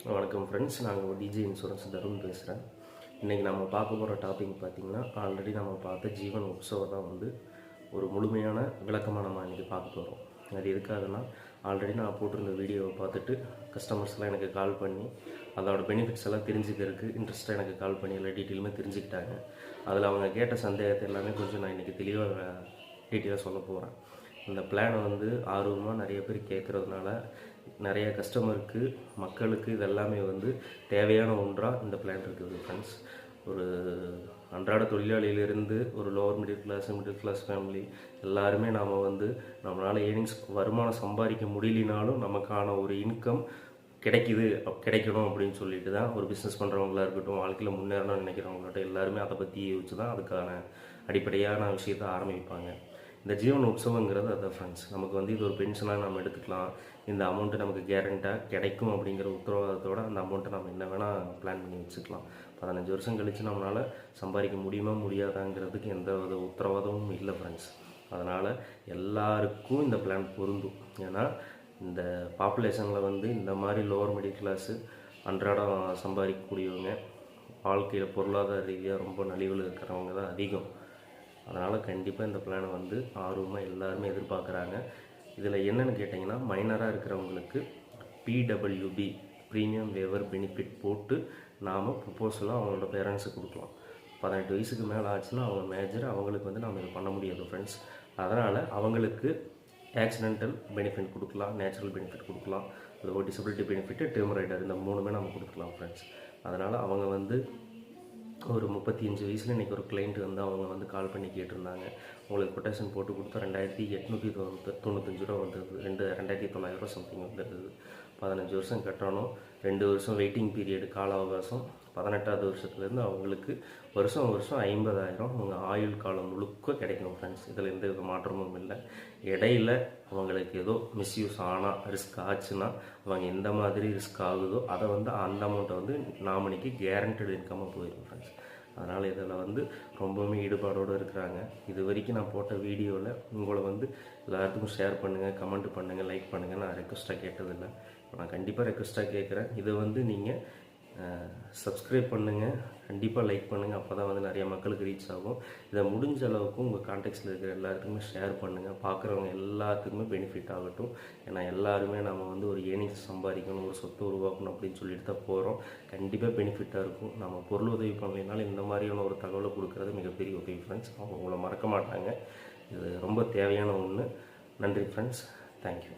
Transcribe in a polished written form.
வணக்கம் ஃப்ரெண்ட்ஸ், நாங்கள் DJ insurance Tarun பேசுகிறேன். இன்றைக்கி நம்ம பார்க்க போகிற டாபிக் பார்த்திங்கன்னா, ஆல்ரெடி நம்ம பார்த்த ஜீவன் உற்சவம் தான் ஒரு முழுமையான விளக்கமாக நம்ம இன்றைக்கி பார்க்க போகிறோம். அது எதுக்காகனா, ஆல்ரெடி நான் போட்டிருந்த வீடியோவை பார்த்துட்டு கஸ்டமர்ஸ்லாம் எனக்கு கால் பண்ணி அதோட பெனிஃபிட்ஸ் எல்லாம் தெரிஞ்சுக்கிறதுக்கு இன்ட்ரெஸ்ட்டாக எனக்கு கால் பண்ணி எல்லா டீட்டெயிலுமே தெரிஞ்சுக்கிட்டாங்க. அதில் அவங்க கேட்ட சந்தேகத்தை எல்லாமே கொஞ்சம் நான் இன்றைக்கி தெளிவாக டீட்டெயிலாக சொல்ல போகிறேன். இந்த பிளானை ஆர்வமாக நிறைய பேர் கேட்குறதுனால நிறைய கஸ்டமருக்கு மக்களுக்கு இதெல்லாமே தேவையான ஒன்றாக இந்த பிளான் இருக்குது ஃப்ரெண்ட்ஸ். ஒரு அன்றாட தொழிலாளியிலிருந்து ஒரு லோவர் மிடில் கிளாஸ் ஃபேமிலி எல்லாருமே நாம் நம்மளால் ஏர்னிங்ஸ் வருமானம் சம்பாதிக்க முடியலினாலும் நமக்கான ஒரு இன்கம் கிடைக்கணும் அப்படின்னு சொல்லிட்டு தான் ஒரு பிஸ்னஸ் பண்ணுறவங்களா இருக்கட்டும், வாழ்க்கையில் முன்னேறணும்னு நினைக்கிறவங்கள்ட்ட எல்லாருமே அதை பற்றி யோசிச்சு தான் அதுக்கான அடிப்படையான விஷயத்தை ஆரம்பிப்பாங்க. இந்த ஜீவன் உற்சவங்கிறது அதான் ஃப்ரெண்ட்ஸ். நமக்கு இது ஒரு பென்ஷனாக நம்ம எடுத்துக்கலாம். இந்த அமௌண்ட்டு நமக்கு கேரண்டாக கிடைக்கும் அப்படிங்கிற உத்தரவாதத்தோடு அந்த அமௌண்ட்டை நம்ம என்ன வேணால் பிளான் பண்ணி வச்சுக்கலாம். 15 வருஷம் கழித்து நம்மளால் சம்பாதிக்க முடியுமா முடியாதாங்கிறதுக்கு எந்த வித உத்தரவாதமும் இல்லை ஃப்ரெண்ட்ஸ். அதனால் எல்லாருக்கும் இந்த பிளான் பொருந்தும். ஏன்னா இந்த பாப்புலேஷனில் இந்த மாதிரி லோவர் மிடில் கிளாஸு அன்றாடம் சம்பாதிக்கக்கூடியவங்க, வாழ்க்கையில் பொருளாதார ரீதியாக ரொம்ப நலிவில் இருக்கிறவங்க தான் அதிகம். அதனால் கண்டிப்பாக இந்த பிளானை ஆர்வமாக எல்லாருமே எதிர்பார்க்குறாங்க. இதில் என்னென்னு கேட்டிங்கன்னா, மைனராக இருக்கிறவங்களுக்கு பிடபிள்யூபி ப்ரீமியம் வேவர் பெனிஃபிட் போட்டு நாம் ப்ரொப்போசலாக அவங்களோட பேரண்ட்ஸுக்கு கொடுக்கலாம். 18 வயசுக்கு மேலே ஆச்சுன்னா அவங்க மேஜர், அவங்களுக்கு நாம் இதை பண்ண முடியாது ஃப்ரெண்ட்ஸ். அதனால் அவங்களுக்கு ஆக்சிடென்டல் பெனிஃபிட் கொடுக்கலாம், நேச்சுரல் பெனிஃபிட் கொடுக்கலாம், அது டிசபிலிட்டி பெனிஃபிட்டு, டேர்ம் ரைடர், இந்த 3மே நம்ம கொடுத்துக்கலாம் ஃப்ரெண்ட்ஸ். அதனால் அவங்க ஒரு 35 வயசில் இன்றைக்கி ஒரு கிளைண்ட் அவங்க கால் பண்ணி கேட்டிருந்தாங்க. உங்களுக்கு கொட்டேஷன் போட்டு கொடுத்தா 2895 ரூபா வந்தது, 2900 சம்திங் வந்துருது. 15 வருஷம் கட்டணும், 2 வருஷம் வெயிட்டிங் பீரியடு கால அவகாசம். 18வது வருஷத்துலேருந்து அவங்களுக்கு வருஷம் 50,000 அவங்க ஆயுள் காலம் முழுக்க கிடைக்கணும் ஃப்ரெண்ட்ஸ். இதில் எந்த வித மாற்றமும் இல்லை. இடையில் அவங்களுக்கு ஏதோ மிஸ்யூஸ் ஆனால், ரிஸ்க் ஆச்சுன்னா, அவங்க எந்த மாதிரி ரிஸ்க் ஆகுதோ அதை அந்த அமௌண்ட்டை நாமினிக்கு கேரண்டட் இன்கமாக போயிடும் ஃப்ரெண்ட்ஸ். அதனால் இதில் ரொம்பவுமே ஈடுபாடோடு இருக்கிறாங்க. இது வரைக்கும் நான் போட்ட வீடியோவில் உங்களை எல்லாத்துக்கும் ஷேர் பண்ணுங்கள், கமெண்ட் பண்ணுங்கள், லைக் பண்ணுங்கள் நான் ரெக்வஸ்ட்டாக கேட்டதில்லை. நான் கண்டிப்பாக ரெக்வஸ்ட்டாக கேட்குறேன். இதை நீங்கள் சப்ஸ்கிரைப் பண்ணுங்கள், கண்டிப்பாக லைக் பண்ணுங்கள். அப்போ தான் நிறைய மக்களுக்கு ரீச் ஆகும். இதை முடிஞ்ச அளவுக்கு உங்கள் கான்டெக்ட்ஸில் இருக்கிற எல்லாத்துக்குமே ஷேர் பண்ணுங்கள். பார்க்குறவங்க எல்லாத்துக்குமே பெனிஃபிட் ஆகட்டும். ஏன்னா எல்லாருமே நம்ம ஒரு ஏர்னிங்ஸ் சம்பாதிக்கணும், ஒரு சொத்து உருவாக்கணும் அப்படின்னு சொல்லிட்டு தான் போகிறோம். கண்டிப்பாக பெனிஃபிட்டாக இருக்கும். நம்ம பொருள் உதவி பண்ணலைனாலும் இந்த மாதிரியான ஒரு தகவலை கொடுக்குறது மிகப்பெரிய உதவி ஃப்ரெண்ட்ஸ். அவங்க உங்களை மறக்க மாட்டாங்க. இது ரொம்ப தேவையான ஒன்று. நன்றி ஃப்ரெண்ட்ஸ், தேங்க்யூ.